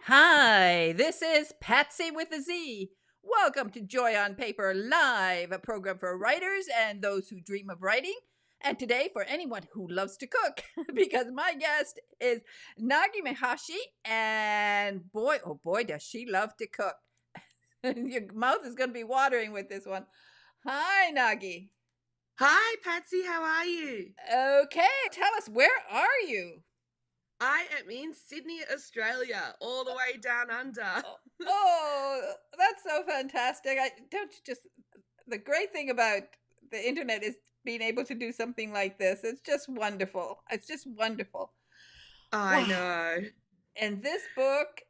Hi, this is Patsy with a Z. Welcome to Joy on Paper Live, a program for writers and those who dream of writing. And today, for anyone who loves to cook, because my guest is Nagi Maehashi, and boy, oh boy, does she love to cook. Your mouth is going to be watering with this one. Hi, Nagi. Hi, Patsy. How are you? Okay, tell us, where are you? I am in Sydney, Australia, all the way down under. Oh, oh, that's so fantastic. I don't you just the great thing about the internet is being able to do something like this. It's just wonderful. It's just wonderful. I Wow. know. And this book,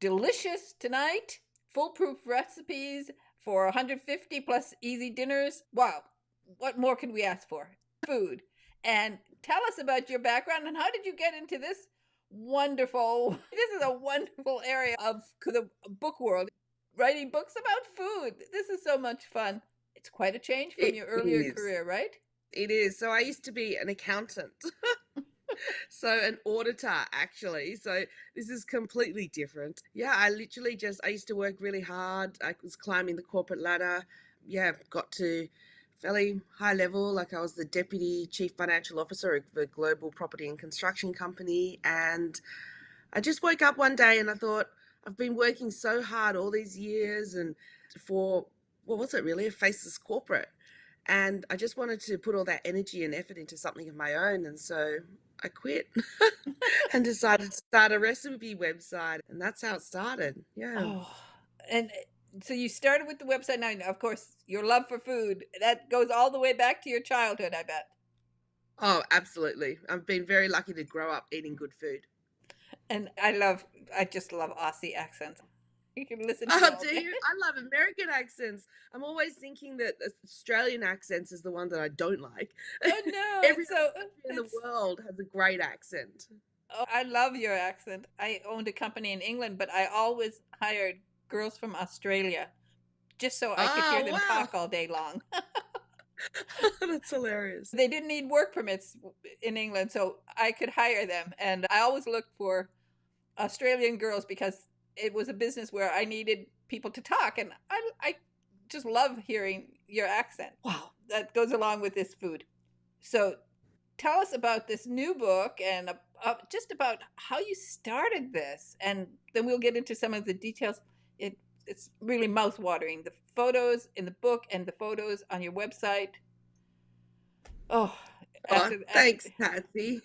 Delicious Tonight, Foolproof Recipes for 150 plus easy dinners. Wow. What more can we ask for? Food. And tell us about your background and how did you get into this wonderful, this is a wonderful area of the book world, writing books about food. This is so much fun. It's quite a change from It your earlier is. career, right? It is. So I used to be an accountant. So an auditor actually. So this is completely different. Yeah, I used to work really hard. I was climbing the corporate ladder. Yeah, got to fairly high level. Like I was the deputy chief financial officer of a global property and construction company, and I just woke up one day and I thought, I've been working so hard all these years and for, what was it really? A faceless corporate. And I just wanted to put all that energy and effort into something of my own. And so I quit and decided to start a recipe website. And that's how it started. Yeah. Oh, and so you started with the website. Now, of course, your love for food that goes all the way back to your childhood, I bet. Oh, absolutely. I've been very lucky to grow up eating good food. And I just love Aussie accents. You can listen to Oh, all do day. you? I love American accents. I'm always thinking that Australian accents is the one that I don't like. Oh no, Every it's so other country in the it's. world has a great accent. Oh, I love your accent. I owned a company in England, but I always hired girls from Australia just so I could hear Oh, them wow. talk all day long. That's hilarious. They didn't need work permits in England, so I could hire them. And I always looked for Australian girls because it was a business where I needed people to talk, and I just love hearing your accent. Wow, that goes along with this food. So, tell us about this new book and just about how you started this, and then we'll get into some of the details. It's really mouth-watering. The photos in the book and the photos on your website. Oh, Oh, after thanks, Patsy.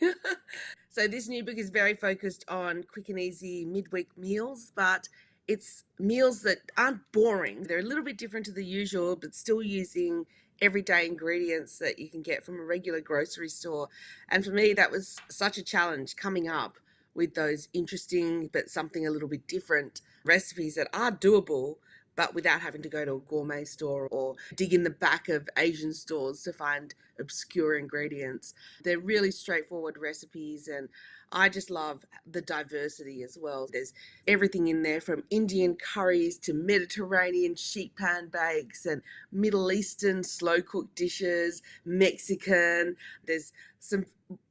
So this new book is very focused on quick and easy midweek meals, but it's meals that aren't boring. They're a little bit different to the usual, but still using everyday ingredients that you can get from a regular grocery store. And for me, that was such a challenge coming up with those interesting but something a little bit different recipes that are doable, but without having to go to a gourmet store or dig in the back of Asian stores to find obscure ingredients. They're really straightforward recipes, and I just love the diversity as well. There's everything in there from Indian curries to Mediterranean sheet pan bakes and Middle Eastern slow cooked dishes, Mexican. There's some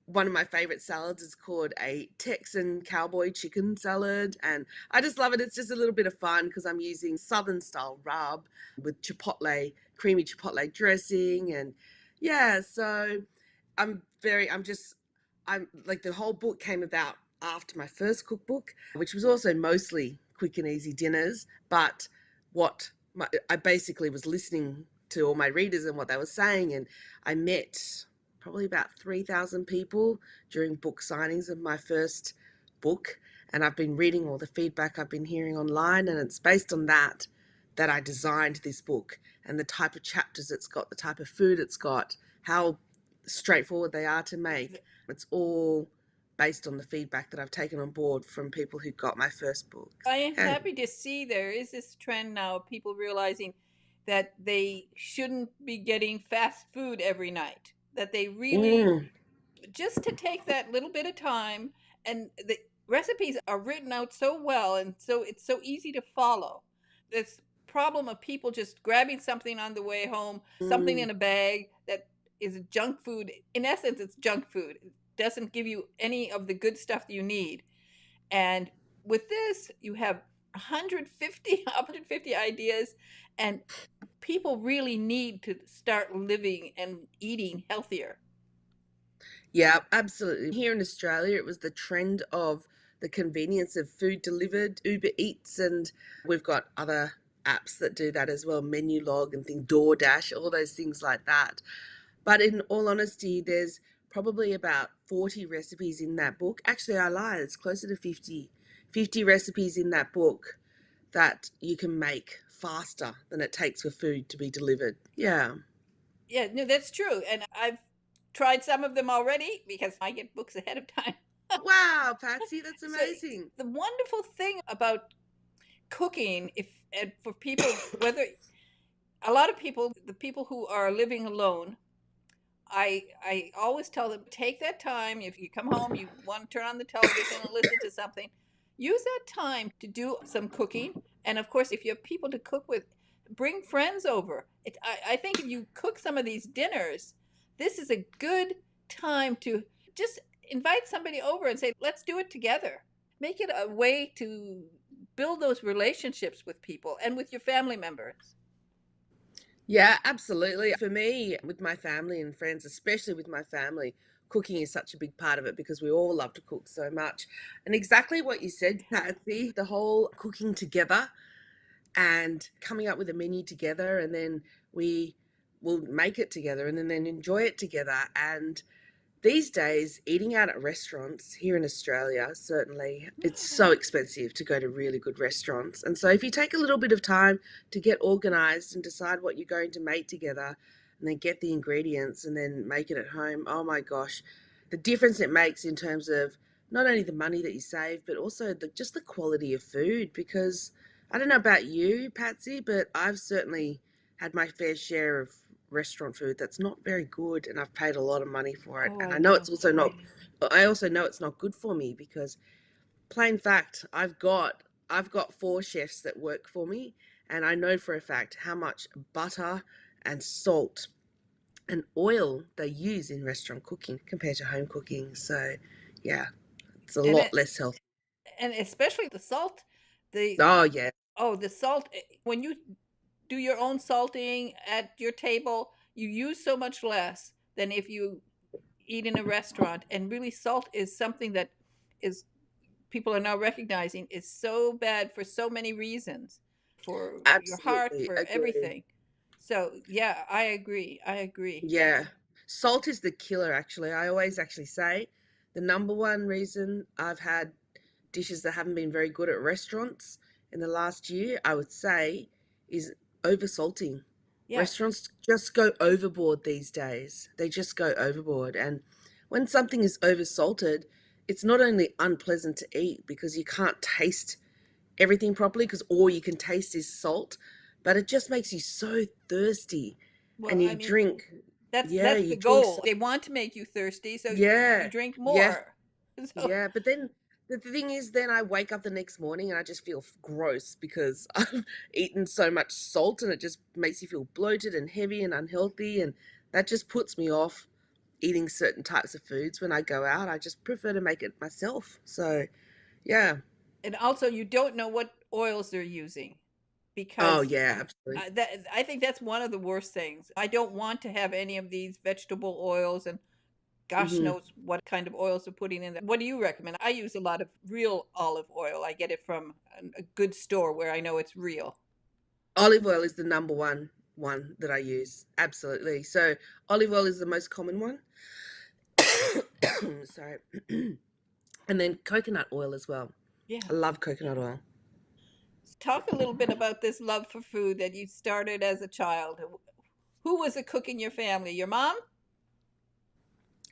one of my favorite salads is called a Texan cowboy chicken salad, and I just love it. It's just a little bit of fun because I'm using southern style rub with creamy chipotle dressing, and yeah, so I'm like, the whole book came about after my first cookbook, which was also mostly quick and easy dinners, but I basically was listening to all my readers and what they were saying, and I met probably about 3,000 people during book signings of my first book. And I've been reading all the feedback I've been hearing online, and it's based on that I designed this book and the type of chapters it's got, the type of food it's got, how straightforward they are to make. It's all based on the feedback that I've taken on board from people who got my first book. I am Yeah. happy to see there is this trend now of people realizing that they shouldn't be getting fast food every night. That they really Mm. just to take that little bit of time, and the recipes are written out so well, and so it's so easy to follow. This problem of people just grabbing something on the way home, something Mm. in a bag that is junk food. In essence, it's junk food. It doesn't give you any of the good stuff you need. And with this, you have 150 ideas, and people really need to start living and eating healthier. Yeah, absolutely. Here in Australia, it was the trend of the convenience of food delivered, Uber Eats, and we've got other apps that do that as well, Menu Log and things, DoorDash, all those things like that. But in all honesty, there's probably about 40 recipes in that book. Actually, I lied, it's closer to 50. 50 recipes in that book that you can make faster than it takes for food to be delivered. Yeah. Yeah, no, that's true. And I've tried some of them already because I get books ahead of time. Wow, Patsy, that's So amazing. the wonderful thing about cooking, if and for people, whether a lot of people, the people who are living alone, I always tell them, take that time. If you come home, you want to turn on the television and listen to something, use that time to do some cooking. And of course, if you have people to cook with, bring friends over. I think if you cook some of these dinners, this is a good time to just invite somebody over and say, let's do it together. Make it a way to build those relationships with people and with your family members. Yeah, absolutely. For me, with my family and friends, especially with my family, cooking is such a big part of it because we all love to cook so much. And exactly what you said, Patsy, the whole cooking together and coming up with a menu together, and then we will make it together and then enjoy it together. And these days, eating out at restaurants here in Australia, certainly, it's so expensive to go to really good restaurants. And so, if you take a little bit of time to get organized and decide what you're going to make together, and then get the ingredients and then make it at home, oh my gosh, the difference it makes in terms of not only the money that you save, but also just the quality of food. Because I don't know about you, Patsy, but I've certainly had my fair share of restaurant food that's not very good, and I've paid a lot of money for it. And Oh I know no. it's also not I also know it's not good for me because plain fact, I've got four chefs that work for me, and I know for a fact how much butter and salt and oil they use in restaurant cooking compared to home cooking. So, yeah, it's a And lot less healthy. especially the salt, the Oh yeah. oh, the salt, when you do your own salting at your table, you use so much less than if you eat in a restaurant. And really, salt is something that is people are now recognizing is so bad for so many reasons, for your heart, Absolutely for agree. everything. So yeah, I agree. I agree. Yeah. Salt is the killer, actually. I always actually say the number one reason I've had dishes that haven't been very good at restaurants in the last year, I would say, is oversalting. Yeah. Restaurants just go overboard these days. They just go overboard. And when something is oversalted, it's not only unpleasant to eat because you can't taste everything properly because all you can taste is salt, but it just makes you so thirsty. Well, And I you mean, drink, yeah, that's you the drink so, goal. They want to make you thirsty, so you yeah, drink yeah, more. So yeah. But then the thing is, then I wake up the next morning and I just feel gross because I've eaten so much salt and it just makes you feel bloated and heavy and unhealthy. And that just puts me off eating certain types of foods when I go out. I just prefer to make it myself. So, yeah. and also you don't know what oils they're using Oh, because yeah, absolutely. that I think that's one of the worst things. I don't want to have any of these vegetable oils and gosh Hmm. knows what kind of oils they're putting in there. What do you recommend? I use a lot of real olive oil. I get it from a good store where I know it's real. Olive oil is the number one that I use. Absolutely. So, olive oil is the most common one. Sorry. And then coconut oil as well. Yeah. I love coconut oil. Talk a little bit about this love for food that you started as a child. Who was a cook in your family? Your mom?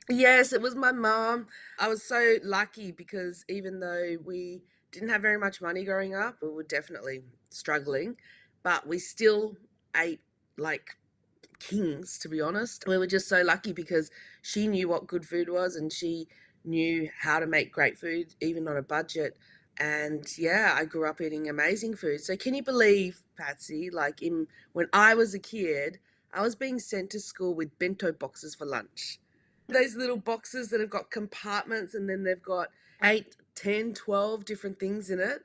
Yes, it was my mom. I was so lucky because even though we didn't have very much money growing up, we were definitely struggling, but we still ate like kings, to be honest. We were just so lucky because she knew what good food was and she knew how to make great food, even on a budget. And yeah, I grew up eating amazing food. So can you believe, Patsy, like when I was a kid, I was being sent to school with bento boxes for lunch. Those little boxes that have got compartments and then they've got 8, 10, 12 different things in it.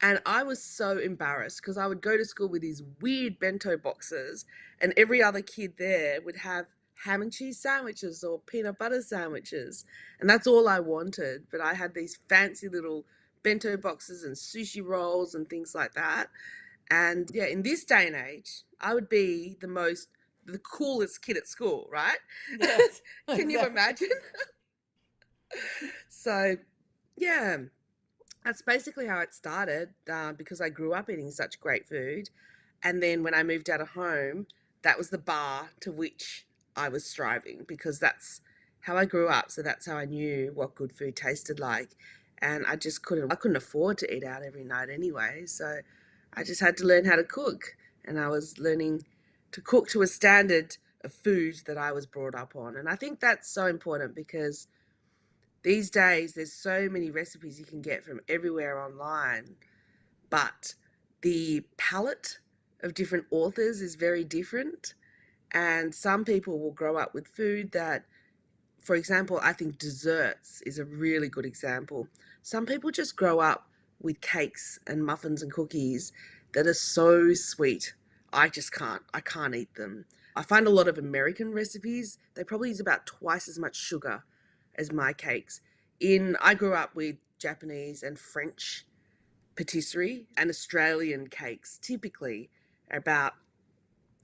And I was so embarrassed because I would go to school with these weird bento boxes, and every other kid there would have ham and cheese sandwiches or peanut butter sandwiches. And that's all I wanted. But I had these fancy little bento boxes and sushi rolls and things like that. And yeah, in this day and age, I would be the coolest kid at school, right? Yes, Can you exactly. imagine? So, yeah, that's basically how it started, because I grew up eating such great food. And then when I moved out of home, that was the bar to which I was striving because that's how I grew up. So that's how I knew what good food tasted like. And I couldn't afford to eat out every night anyway. So I just had to learn how to cook. And I was learning to cook to a standard of food that I was brought up on. And I think that's so important because these days there's so many recipes you can get from everywhere online, but the palette of different authors is very different. And some people will grow up with food that, for example, I think desserts is a really good example. Some people just grow up with cakes and muffins and cookies that are so sweet. I can't eat them. I find a lot of American recipes, they probably use about twice as much sugar as my cakes. I grew up with Japanese and French patisserie, and Australian cakes typically are about,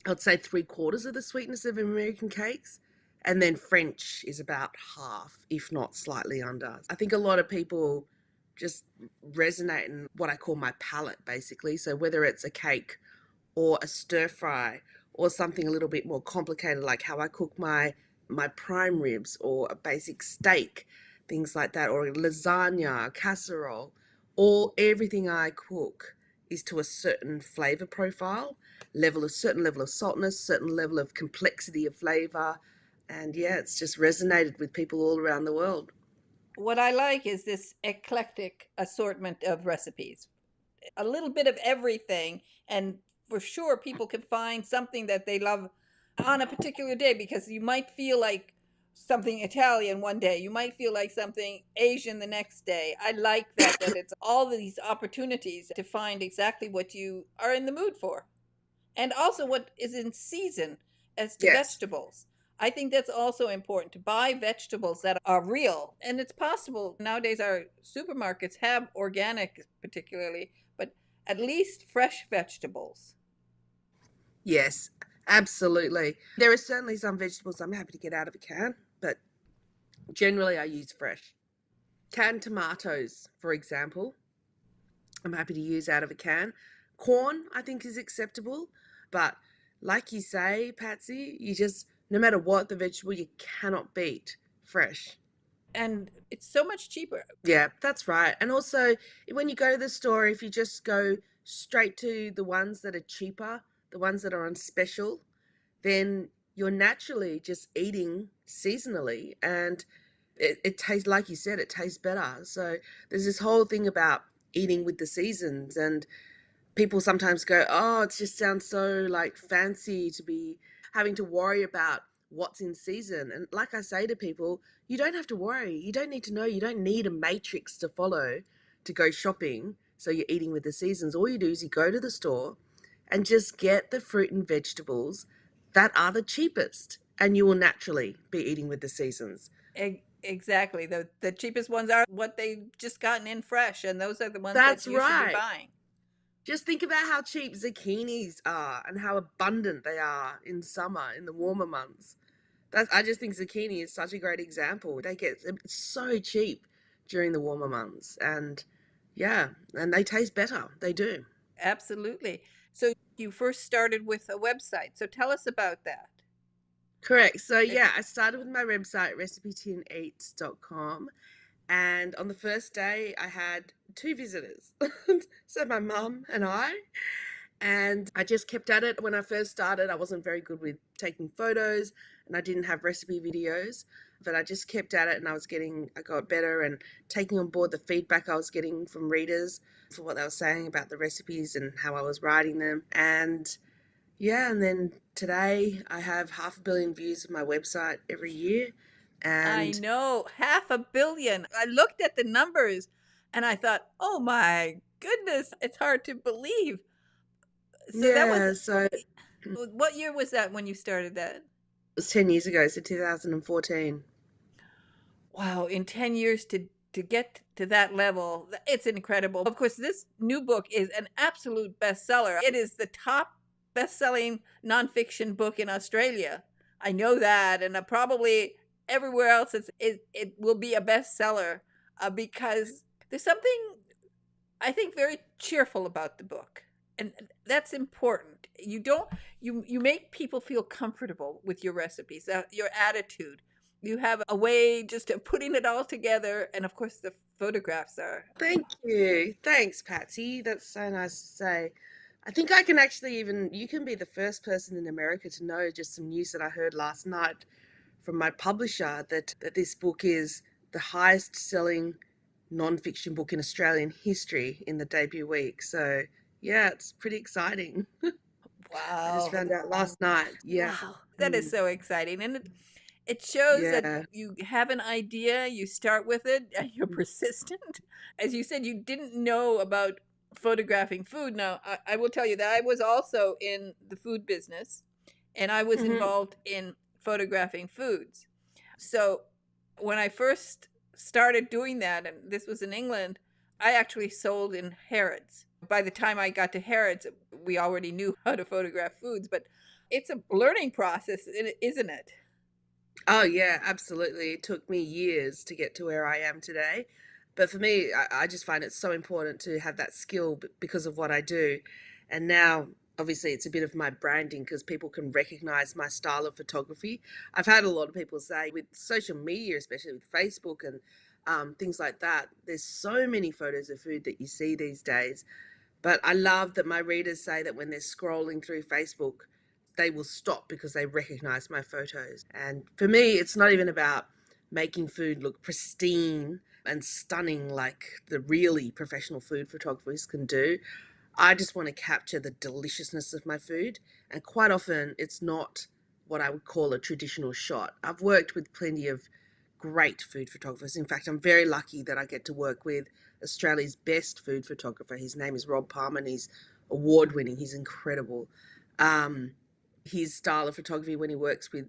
I'd say, 3/4 of the sweetness of American cakes. And then French is about half, if not slightly under. I think a lot of people just resonate in what I call my palate, basically. So whether it's a cake or a stir fry or something a little bit more complicated, like how I cook my prime ribs or a basic steak, things like that, or a lasagna, casserole, everything I cook is to a certain flavor profile, certain level of saltness, certain level of complexity of flavor. And yeah, it's just resonated with people all around the world. What I like is this eclectic assortment of recipes, a little bit of everything. And for sure, people can find something that they love on a particular day because you might feel like something Italian one day, you might feel like something Asian the next day. I like that it's all these opportunities to find exactly what you are in the mood for, and also what is in season as to Yes. vegetables. I think that's also important to buy vegetables that are real. And it's possible nowadays our supermarkets have organic, particularly, but at least fresh vegetables. Yes, absolutely. There are certainly some vegetables I'm happy to get out of a can, but generally I use fresh. Canned tomatoes, for example, I'm happy to use out of a can. Corn, I think, is acceptable, but like you say, Patsy, no matter what the vegetable, you cannot beat fresh. And it's so much cheaper. Yeah, that's right. And also, when you go to the store, if you just go straight to the ones that are cheaper, the ones that are on special, then you're naturally just eating seasonally. And it tastes, like you said, it tastes better. So there's this whole thing about eating with the seasons. And people sometimes go, oh, it just sounds so like fancy to be having to worry about what's in season. And like I say to people, you don't have to worry. You don't need to know. You don't need a matrix to follow to go shopping. So you're eating with the seasons. All you do is you go to the store and just get the fruit and vegetables that are the cheapest. And you will naturally be eating with the seasons. Exactly. The cheapest ones are what they've just gotten in fresh, and those are the ones that That's you should be right. buying. Just think about how cheap zucchinis are and how abundant they are in summer, in the warmer months. I just think zucchini is such a great example. It's so cheap during the warmer months, and yeah, and they taste better. They do. Absolutely. So you first started with a website. So tell us about that. Correct. So It, yeah, I started with my website, recipetinates.com. And on the first day, I had two visitors. So my mum and I. And I just kept at it. When I first started, I wasn't very good with taking photos and I didn't have recipe videos, but I just kept at it and I got better and taking on board the feedback I was getting from readers for what they were saying about the recipes and how I was writing them. And yeah, and then today I have 500 million views of my website every year. I And know, 500 million. I looked at the numbers and I thought, oh my goodness, it's hard to believe. So that was, yeah, so it what year was that when you started that? was 10 years ago, so 2014. Wow, in 10 years to get to that level, it's incredible. Of course, this new book is an absolute bestseller. It is the top best-selling nonfiction book in Australia. I know that, and probably everywhere else it will be a bestseller because there's something I think very cheerful about the book. And that's important. You don't you make people feel comfortable with your recipes, your attitude. You have a way just of putting it all together, and of course the photographs are. Thank you. Thanks, Patsy. That's so nice to say. I think I can actually even, you can be the first person in America to know just some news that I heard last night from my publisher that this book is the highest selling non-fiction book in Australian history in the debut week. So yeah, it's pretty exciting. I just Wow. found out last night. Yeah. Wow. That is Mm. so exciting. And it shows that Yeah. you have an idea, you start with it, and you're persistent. As you said, you didn't know about photographing food. Now, I will tell you that I was also in the food business and I was Hmm. involved in photographing foods. So when I first started doing that, and this was in England, I actually sold in Harrods. By the time I got to Harrods, we already knew how to photograph foods, but it's a learning process, isn't it? Oh yeah, absolutely. It took me years to get to where I am today. But for me, I just find it so important to have that skill because of what I do. And now, obviously, it's a bit of my branding because people can recognize my style of photography. I've had a lot of people say with social media, especially with Facebook and things like that, there's so many photos of food that you see these days. But I love that my readers say that when they're scrolling through Facebook, they will stop because they recognize my photos. And for me, it's not even about making food look pristine and stunning like the really professional food photographers can do. I just want to capture the deliciousness of my food. And quite often, it's not what I would call a traditional shot. I've worked with plenty of great food photographers. In fact, I'm very lucky that I get to work with Australia's best food photographer. His name is Rob Palmer, and he's award winning. He's incredible. Um, his style of photography when he works with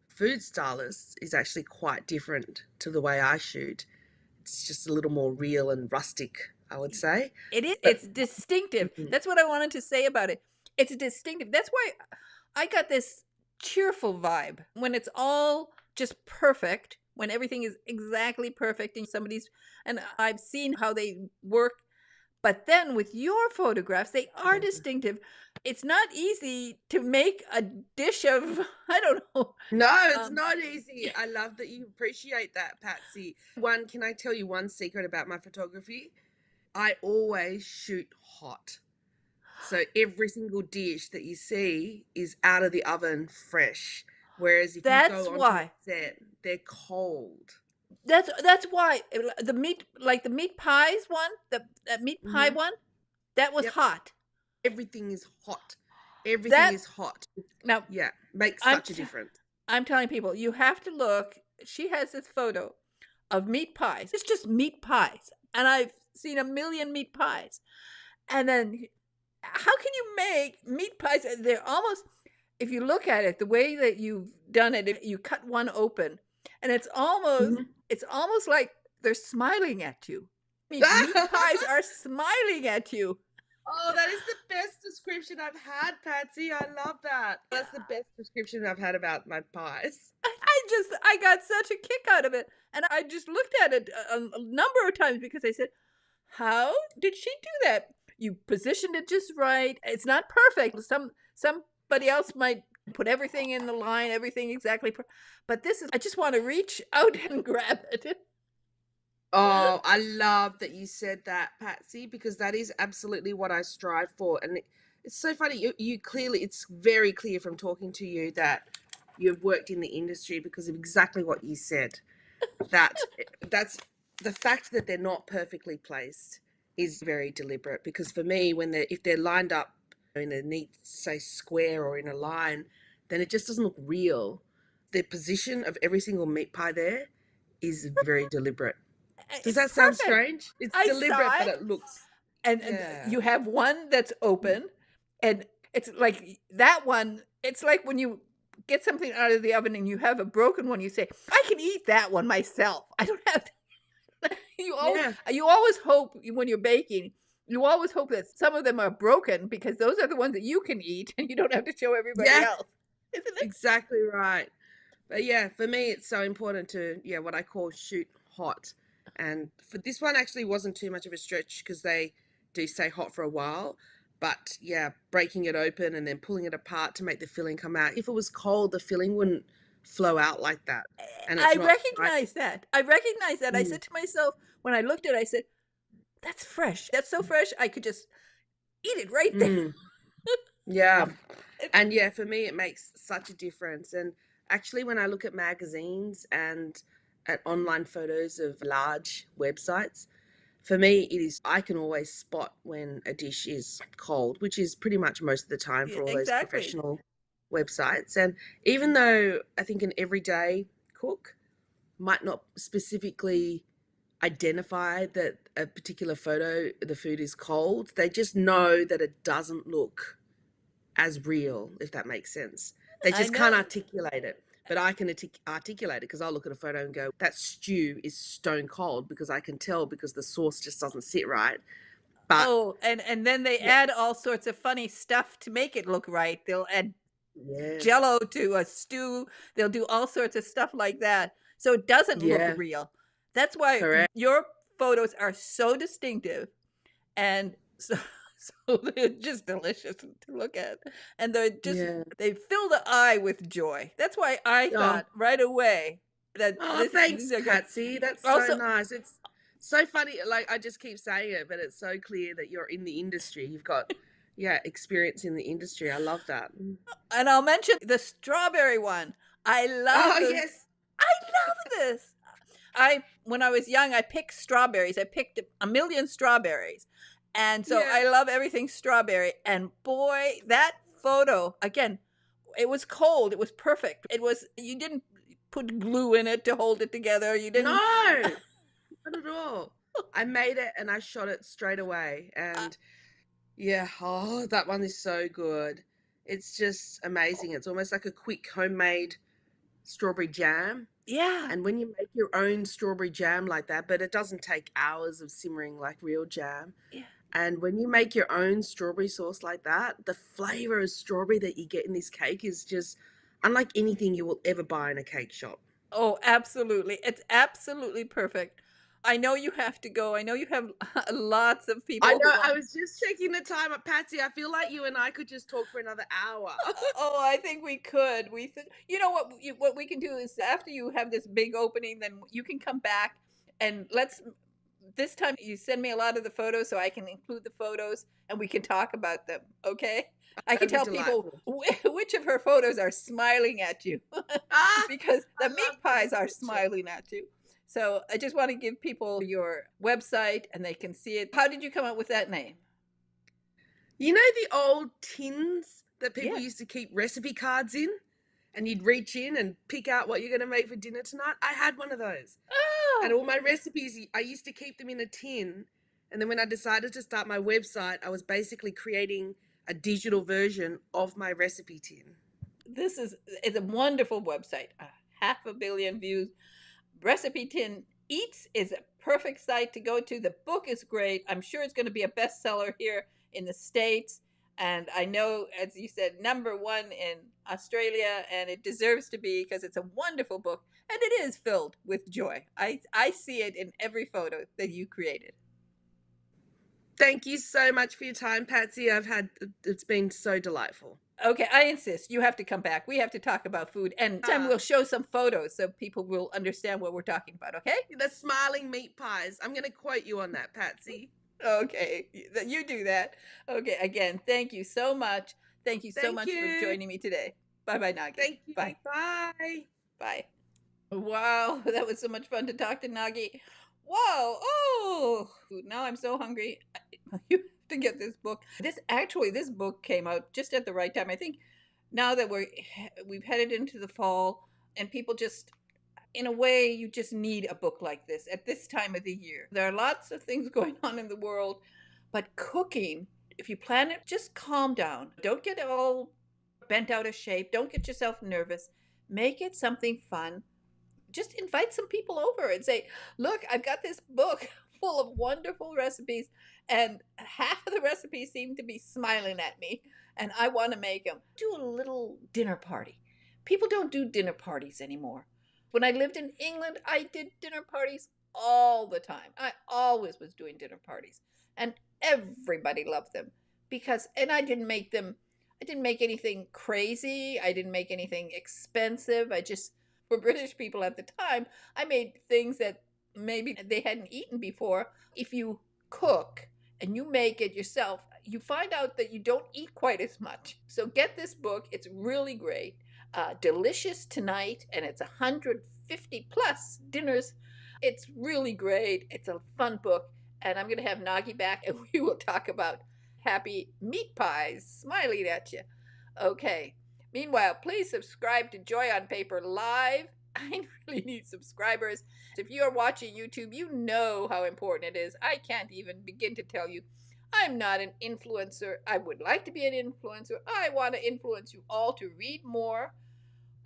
food stylists is actually quite different to the way I shoot. It's just a little more real and rustic, I would say. It is. But It's distinctive. mhm, That's what I wanted to say about it. It's distinctive. That's why I got this cheerful vibe when it's all just perfect, when everything is exactly perfect and somebody's, and I've seen how they work. But then with your photographs, they are yeah. distinctive. It's not easy to make a dish of, I don't know. No, it's Um, not easy. I love that you appreciate that, Patsy. One, can I tell you one secret about my photography? I always shoot hot. So every single dish that you see is out of the oven fresh. Whereas if you that's go onto a why. set, they're cold. That's why the meat, like the meat pies one, the that meat pie Hmm. one, that was Yep. hot. Everything is hot. Everything That is hot. now Yeah. Makes I'm such a t- difference. I'm telling people you have to look. She has this photo of meat pies. It's just meat pies, and I've seen a million meat pies. And then how can you make meat pies? They're almost, if you look at it, the way that you've done it, if you cut one open, and Mhm. it's almost like they're smiling at you. I mean, meat pies are smiling at you. Oh, that is the best description I've had, Patsy. I love that. That's the best description I've had about my pies. I got such a kick out of it, and I just looked at it a number of times because I said, "How did she do that? You positioned it just right. It's not perfect. Somebody else might put everything in the line, everything exactly, but this is. I just want to reach out and grab it." Oh, I love that you said that, Patsy, because that is absolutely what I strive for. And it's so funny. You clearly, it's very clear from talking to you that you've worked in the industry because of exactly what you said. That that's the fact that they're not perfectly placed is very deliberate. Because for me, when they're if they're lined up in a neat, say, square or in a line, then it just doesn't look real. the position of every single meat pie there is very deliberate. Does It's that sound perfect. strange? It's I deliberate, saw but it. it looks, And yeah. you have one that's open, and it's like that one, it's like when you get something out of the oven and you have a broken one, you say, "I can eat that one myself. I don't have to." Yeah. You always hope when you're baking, you always hope that some of them are broken because those are the ones that you can eat and you don't have to show everybody Yeah, else, isn't it? exactly right. But yeah, for me, it's so important to, yeah, what I call shoot hot. And for this one, actually wasn't too much of a stretch because they do stay hot for a while. But yeah, breaking it open and then pulling it apart to make the filling come out. If it was cold, the filling wouldn't flow out like that. And it's I not right. recognize that. I recognize that. I Mm, said to myself when I looked at it, I said, "That's fresh. That's so fresh. I could just eat it right there." mm, yeah. It- And yeah, for me, it makes such a difference. And actually, when I look at magazines and at online photos of large websites, for me, it is, I can always spot when a dish is cold, which is pretty much most of the time yeah, for all those exactly. professional websites. And even though I think an everyday cook might not specifically identify that a particular photo, the food is cold, they just know that it doesn't look as real, if that makes sense. They I just can't know. articulate it. But I can articulate it because I'll look at a photo and go, that stew is stone cold because I can tell because the sauce just doesn't sit right. But Oh, and then they yeah, add all sorts of funny stuff to make it look right. They'll add yeah, jello to a stew. They'll do all sorts of stuff like that. So it doesn't look yeah, real. That's why correct. your photos are so distinctive and so so they're just delicious to look at. And they're just Yeah. they fill the eye with joy. That's why I Oh, thought right away that oh, these thanks, are good. Patsy. That's so Also, nice. It's so funny. Like, I just keep saying it, but it's so clear that you're in the industry. You've got, yeah, experience in the industry. I love that. and I'll mention the strawberry one. I love Oh, this. yes. I love this. I when I was young, I picked strawberries. I picked a million strawberries. And so Yeah. I love everything strawberry. And boy, that photo, again, it was cold. It was perfect. It was you didn't put glue in it to hold it together. You No, didn't not at all. I made it and I shot it straight away. And yeah, oh, that one is so good. It's just amazing. It's almost like a quick homemade strawberry jam. yeah. And when you make your own strawberry jam like that, but it doesn't take hours of simmering like real jam. Yeah. And when you make your own strawberry sauce like that, the flavor of strawberry that you get in this cake is just unlike anything you will ever buy in a cake shop. Oh, absolutely. It's absolutely perfect. I know you have to go. I know you have lots of I people know, who I want. was just checking the time at Patsy. I feel like you and I could just talk for another hour. Oh, I think we could. You know what we can do is after you have this big opening, then you can come back and let's this time you send me a lot of the photos so I can include the photos and we can talk about them. Okay? I can That'd be tell people delightful. which of her photos are smiling at you Ah, because I the love meat the pies big are picture. smiling at you. So I just want to give people your website and they can see it. How did you come up with that name? You know the old tins that people Yes. used to keep recipe cards in? And you'd reach in and pick out what you're going to make for dinner tonight? I had one of those. And Oh, all my recipes, I used to keep them in a tin. And then when I decided to start my website, I was basically creating a digital version of my recipe tin. this is it's a wonderful website. 500,000,000 views. Recipe Tin Eats is a perfect site to go to. The book is great. I'm sure it's going to be a bestseller here in the States. And I know, as you said, #1 in Australia, and it deserves to be because it's a wonderful book and it is filled with joy. I see it in every photo that you created. Thank you so much for your time, Patsy. It's been so delightful. Okay, I insist. You have to come back. We have to talk about food, and time Ah, we'll show some photos so people will understand what we're talking about. Okay? the smiling meat pies. I'm going to quote you on that, Patsy. Okay, you do that. Okay, again, thank you so much. Thank you so Thank much for you. joining me today. Bye bye, Nagi. Thank you. Bye. Bye. Bye. Wow, that was so much fun to talk to Nagi. Whoa, oh, now I'm so hungry. You have to get this book. This book came out just at the right time. I think now that we've headed into the fall, And people just, in a way, you just need a book like this at this time of the year. There are lots of things going on in the world, but cooking, if you plan it, just calm down. Don't get all bent out of shape. Don't get yourself nervous. Make it something fun. Just invite some people over and say, look, I've got this book full of wonderful recipes, and half of the recipes seem to be smiling at me, and I want to make them. Do a little dinner party. People don't do dinner parties anymore. When I lived in England, I did dinner parties all the time. I always was doing dinner parties, and everybody loved them because, and I didn't make anything crazy. I didn't make anything expensive. For British people at the time, I made things that maybe they hadn't eaten before. If you cook and you make it yourself, you find out that you don't eat quite as much. So get this book. It's really great. Delicious Tonight, and it's 150 plus dinners. It's really great. It's a fun book, and I'm going to have Nagi back, and we will talk about happy meat pies smiling at you. Okay. Meanwhile, please subscribe to Joy on Paper Live. I really need subscribers. If you are watching YouTube, you know how important it is. I can't even begin to tell you. I'm not an influencer. I would like to be an influencer. I want to influence you all to read more.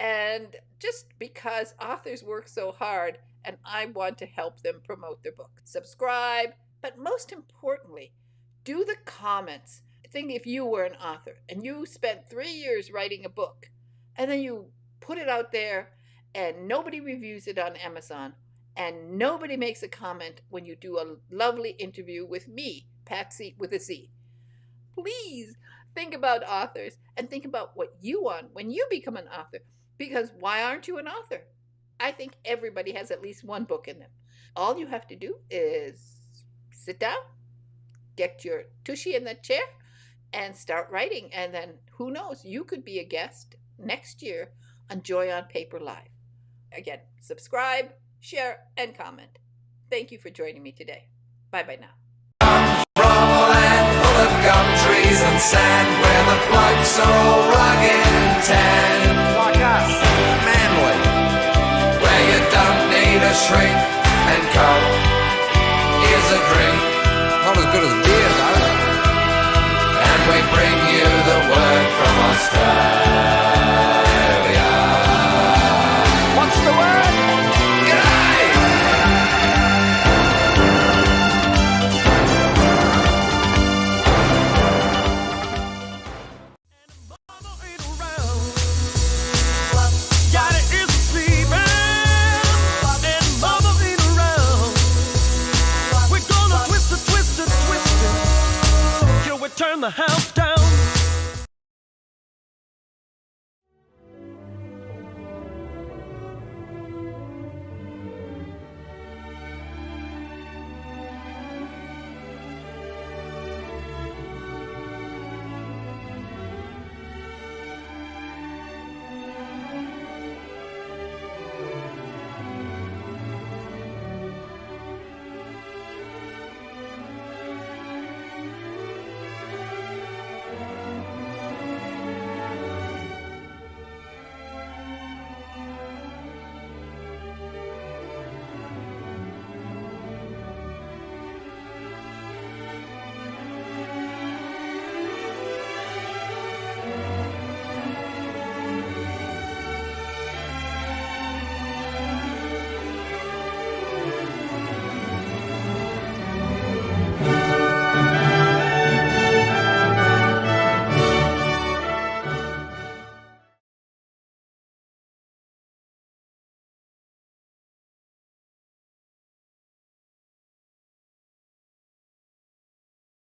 And just because authors work so hard, and I want to help them promote their book. Subscribe, but most importantly, do the comments. Think if you were an author and you spent 3 years writing a book, and then you put it out there and nobody reviews it on Amazon, and nobody makes a comment when you do a lovely interview with me, Patsy with a Z. Please think about authors and think about what you want when you become an author. Because why aren't you an author? I think everybody has at least one book in them. All you have to do is sit down, get your tushy in the chair, and start writing. And then who knows, you could be a guest next year on Joy on Paper Live. Again, subscribe, share, and comment. Thank you for joining me today. Bye-bye now. From a land full of gum trees and sand, where the blokes are all rugged and tan, like us, manly, where you don't need a shrink, and coke is a drink. Not as good as beer though. And we bring you the word from Australia.